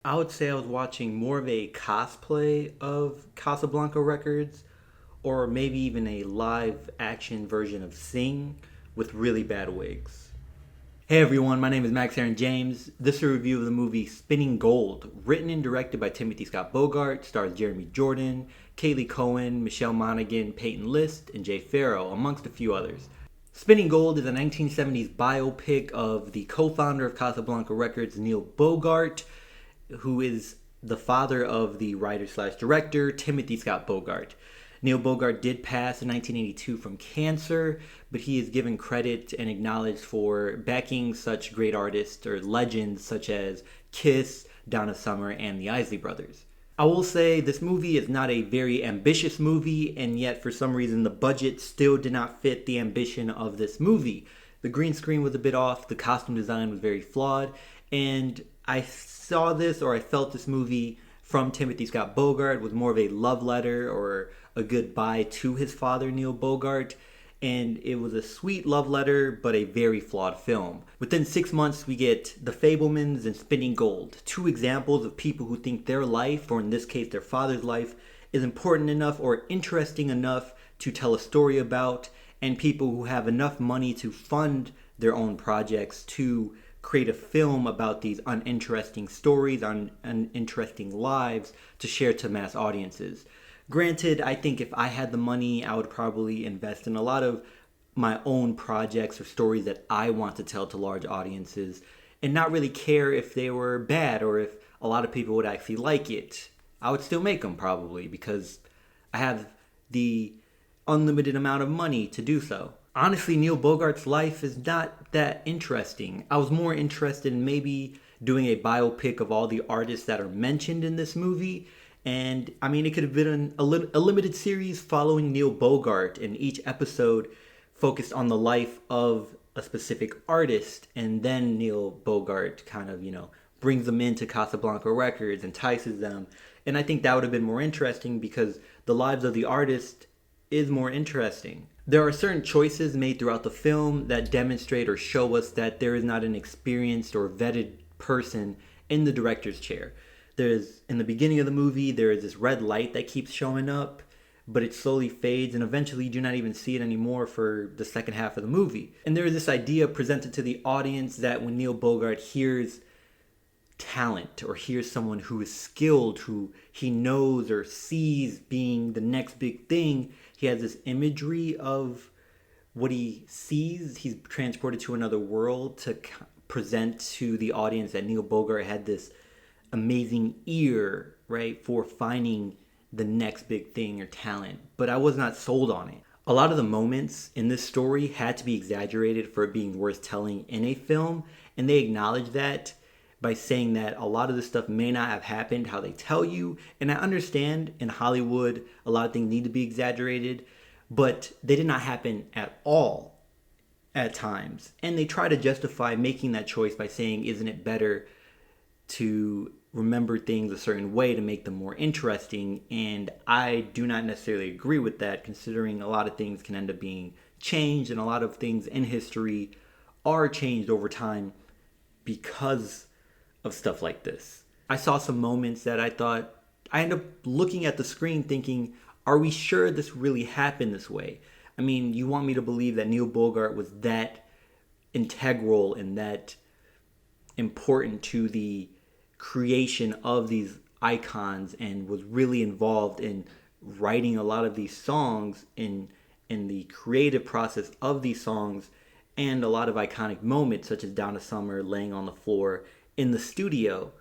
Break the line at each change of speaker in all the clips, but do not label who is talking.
I would say I was watching more of a cosplay of Casablanca Records, or maybe even a live action version of Sing with really bad wigs. Hey everyone, my name is Aaron James. This is a review of the movie Spinning Gold, written and directed by Timothy Scott Bogart, stars Jeremy Jordan, Kaylee Cohen, Michelle Monaghan, Peyton List, and Jay Farrow, amongst a few others. Spinning Gold is a 1970s biopic of the co-founder of Casablanca Records, Neil Bogart, who is the father of the writer slash director Timothy Scott Bogart. Neil Bogart did pass in 1982 from cancer, but he is given credit and acknowledged for backing such great artists or legends such as Kiss, Donna Summer, and the Isley Brothers. I will say this movie is not a very ambitious movie, and yet for some reason the budget still did not fit the ambition of this movie. The green screen was a bit off, the costume design was very flawed, and I saw this or I felt this movie from Timothy Scott Bogart was more of a love letter or a goodbye to his father, Neil Bogart. And it was a sweet love letter, but a very flawed film. Within 6 months, we get The Fabelmans and Spinning Gold, two examples of people who think their life, or in this case their father's life, is important enough or interesting enough to tell a story about, and people who have enough money to fund their own projects to create a film about these uninteresting stories, uninteresting lives to share to mass audiences. Granted, I think if I had the money, I would probably invest in a lot of my own projects or stories that I want to tell to large audiences and not really care if they were bad or if a lot of people would actually like it. I would still make them probably because I have the unlimited amount of money to do so. Honestly, Neil Bogart's life is not that interesting. I was more interested in maybe doing a biopic of all the artists that are mentioned in this movie. And I mean, it could have been a limited series following Neil Bogart, and each episode focused on the life of a specific artist. And then Neil Bogart kind of, brings them into Casablanca Records, entices them. And I think that would have been more interesting because the lives of the artist is more interesting. There are certain choices made throughout the film that demonstrate or show us that there is not an experienced or vetted person in the director's chair. There's, in the beginning of the movie, there is this red light that keeps showing up, but it slowly fades, and eventually you do not even see it anymore for the second half of the movie. And there is this idea presented to the audience that when Neil Bogart hears talent or hears someone who is skilled, who he knows or sees being the next big thing, he has this imagery of what he sees. He's transported to another world to present to the audience that Neil Bogart had this amazing ear, right, for finding the next big thing or talent. But I was not sold on it. A lot of the moments in this story had to be exaggerated for it being worth telling in a film, and they acknowledge that by saying that a lot of this stuff may not have happened how they tell you. And I understand in Hollywood, a lot of things need to be exaggerated, but they did not happen at all at times. And they try to justify making that choice by saying, isn't it better to remember things a certain way to make them more interesting? And I do not necessarily agree with that, considering a lot of things can end up being changed, and a lot of things in history are changed over time because of stuff like this. I saw some moments that I thought, I ended up looking at the screen thinking, are we sure this really happened this way? I mean, you want me to believe that Neil Bogart was that integral and that important to the creation of these icons and was really involved in writing a lot of these songs in the creative process of these songs, and a lot of iconic moments such as Donna Summer laying on the floor in the studio.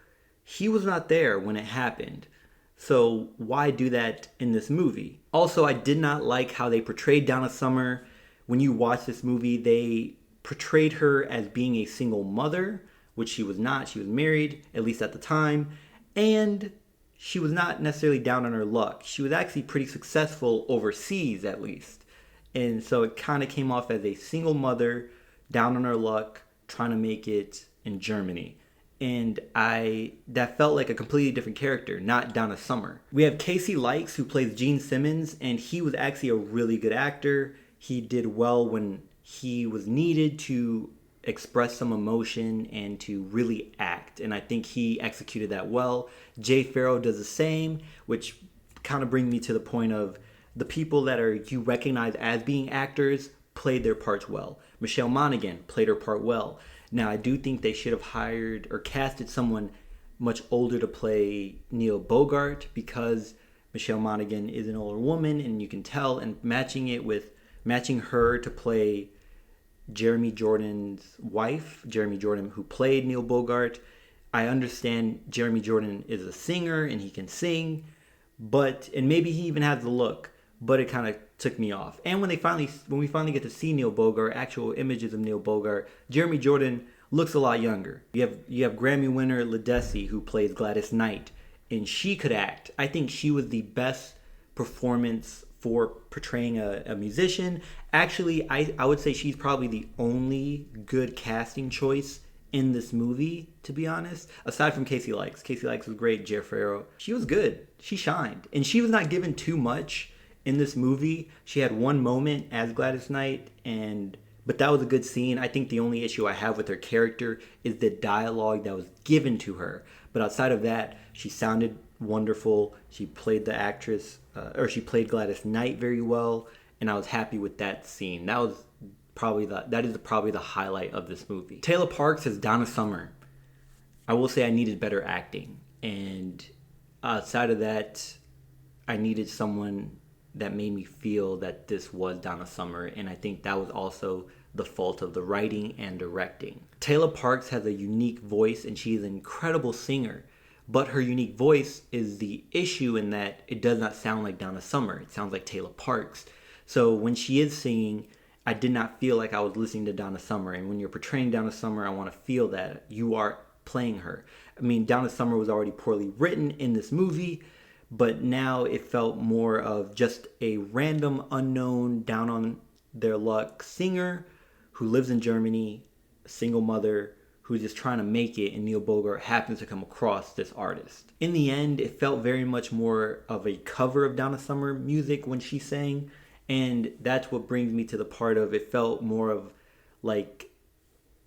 He was not there when it happened. So why do that in this movie? Also, I did not like how they portrayed Donna Summer. When you watch this movie, they portrayed her as being a single mother, which she was not. She was married, at least at the time, and she was not necessarily down on her luck. She was actually pretty successful overseas, at least. And so it kind of came off as a single mother, down on her luck, trying to make it in Germany. And that felt like a completely different character, not Donna Summer. We have Casey Likes, who plays Gene Simmons, and he was actually a really good actor. He did well when he was needed to express some emotion and to really act. And I think he executed that well. Jay Farrow does the same, which kind of brings me to the point of the people that are you recognize as being actors played their parts well. Michelle Monaghan played her part well. Now, I do think they should have hired or casted someone much older to play Neil Bogart, because Michelle Monaghan is an older woman, and you can tell, and matching her to play Jeremy Jordan's wife, Jeremy Jordan, who played Neil Bogart. I understand Jeremy Jordan is a singer and he can sing, and maybe he even has the look, but it kind of took me off. And when we finally get to see Neil Bogart, actual images of Neil Bogart, Jeremy Jordan looks a lot younger. You have Grammy winner Ledesi, who plays Gladys Knight, and she could act. I think she was the best performance for portraying a musician. Actually, I would say she's probably the only good casting choice in this movie, to be honest. Aside from Casey Likes. Casey Likes was great. Jay Farrow, she was good. She shined. And she was not given too much in this movie. She had one moment as Gladys Knight, but that was a good scene. I think the only issue I have with her character is the dialogue that was given to her. But outside of that, she sounded wonderful. She played she played Gladys Knight very well, and I was happy with that scene. That is probably the highlight of this movie. Taylor Parks as Donna Summer. I will say I needed better acting, and outside of that, I needed someone that made me feel that this was Donna Summer, and I think that was also the fault of the writing and directing. Taylor Parks has a unique voice, and she is an incredible singer, but her unique voice is the issue in that it does not sound like Donna Summer. It sounds like Taylor Parks. So when she is singing, I did not feel like I was listening to Donna Summer, and when you're portraying Donna Summer, I want to feel that you are playing her. I mean, Donna Summer was already poorly written in this movie, but now it felt more of just a random, unknown, down on their luck singer who lives in Germany, a single mother who's just trying to make it, and Neil Bogart happens to come across this artist. In the end, it felt very much more of a cover of Donna Summer music when she sang, and that's what brings me to the part of it felt more of like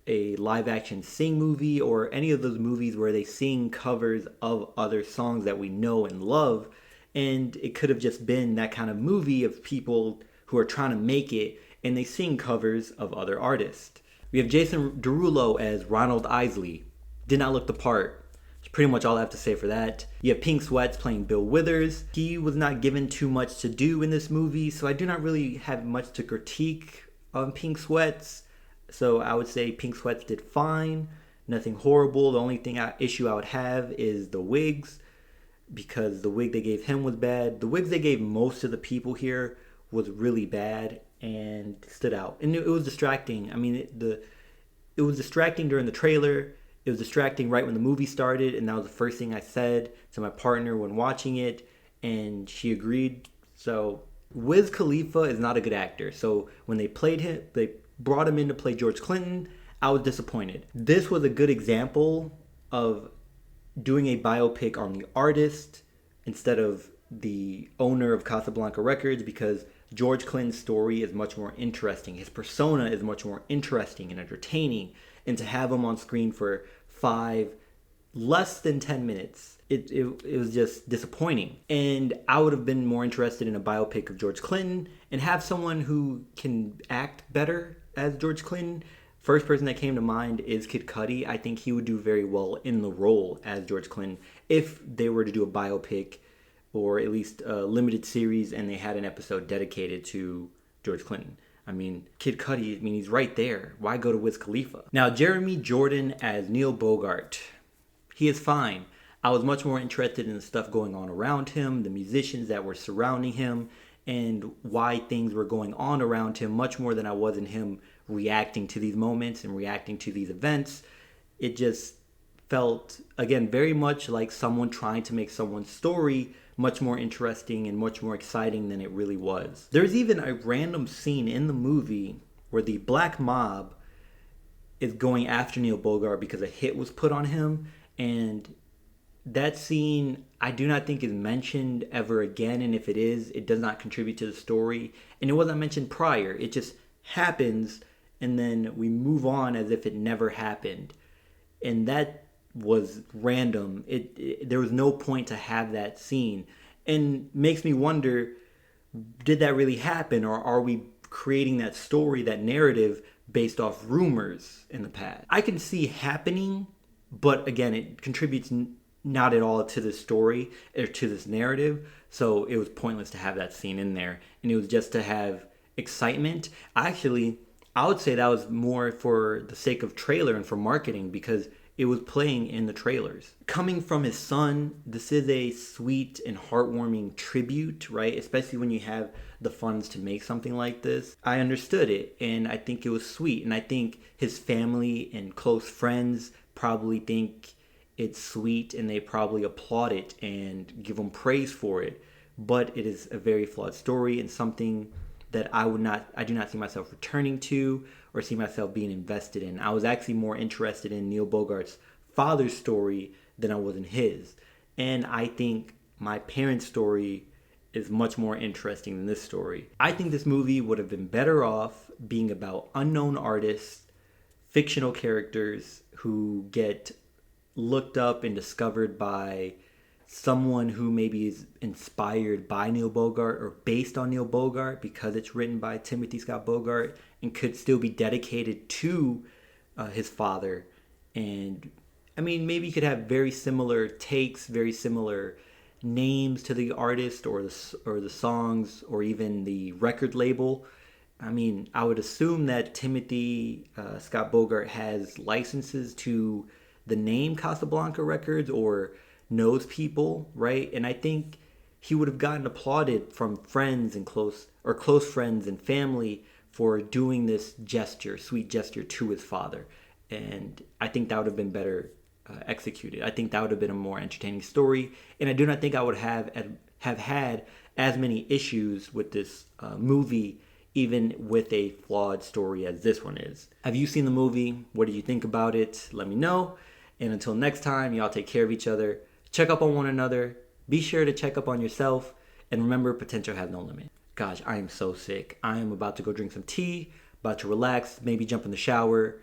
a live action sing movie, or any of those movies where they sing covers of other songs that we know and love. And it could have just been that kind of movie of people who are trying to make it and they sing covers of other artists. We have Jason Derulo as Ronald Isley. Did not look the part. That's pretty much all I have to say for that. You have Pink Sweats playing Bill Withers. He was not given too much to do in this movie, so I do not really have much to critique on Pink Sweats. So I would say Pink Sweats did fine. Nothing horrible. The only issue I would have is the wigs, because the wig they gave him was bad. The wigs they gave most of the people here was really bad and stood out. And it was distracting. I mean, it was distracting during the trailer. It was distracting right when the movie started, and that was the first thing I said to my partner when watching it, and she agreed. So Wiz Khalifa is not a good actor. So when they brought him in to play George Clinton, I was disappointed. This was a good example of doing a biopic on the artist instead of the owner of Casablanca Records, because George Clinton's story is much more interesting. His persona is much more interesting and entertaining. And to have him on screen for less than 10 minutes, it was just disappointing. And I would have been more interested in a biopic of George Clinton and have someone who can act better as George Clinton. First person that came to mind is Kid Cudi. I think he would do very well in the role as George Clinton if they were to do a biopic, or at least a limited series, and they had an episode dedicated to George Clinton. I mean, Kid Cudi, he's right there. Why go to Wiz Khalifa? Now, Jeremy Jordan as Neil Bogart. He is fine. I was much more interested in the stuff going on around him, the musicians that were surrounding him, and why things were going on around him, much more than I was in him reacting to these moments and reacting to these events. It just felt, again, very much like someone trying to make someone's story much more interesting and much more exciting than it really was. There's even a random scene in the movie where the black mob is going after Neil Bogart because a hit was put on him, and that scene I do not think is mentioned ever again, and if it is, it does not contribute to the story, and it wasn't mentioned prior. It just happens, and then we move on as if it never happened. And that was random. There was no point to have that scene, and makes me wonder, did that really happen, or are we creating that story, that narrative based off rumors in the past? I can see happening, but again, it contributes not at all to the story or to this narrative. So it was pointless to have that scene in there, and it was just to have excitement. Actually, I would say that was more for the sake of trailer and for marketing, because it was playing in the trailers. Coming from his son, this is a sweet and heartwarming tribute, right? Especially when you have the funds to make something like this. I understood it, and I think it was sweet. And I think his family and close friends probably think it's sweet, and they probably applaud it and give him praise for it. But it is a very flawed story, and something that I do not see myself returning to or see myself being invested in. I was actually more interested in Neil Bogart's father's story than I was in his. And I think my parents' story is much more interesting than this story. I think this movie would have been better off being about unknown artists, fictional characters who get looked up and discovered by someone who maybe is inspired by Neil Bogart or based on Neil Bogart because it's written by Timothy Scott Bogart, and could still be dedicated to his father. And I mean, maybe you could have very similar takes, very similar names to the artist or the songs or even the record label. I mean, I would assume that Timothy Scott Bogart has licenses to the name Casablanca Records, or knows people, right? And I think he would have gotten applauded from friends and close friends and family for doing this gesture, sweet gesture to his father. And I think that would have been better executed. I think that would have been a more entertaining story. And I do not think I would have had as many issues with this movie, even with a flawed story as this one is. Have you seen the movie? What do you think about it? Let me know. And until next time, y'all take care of each other. Check up on one another. Be sure to check up on yourself. And remember, potential has no limit. Gosh, I am so sick. I am about to go drink some tea, about to relax, maybe jump in the shower.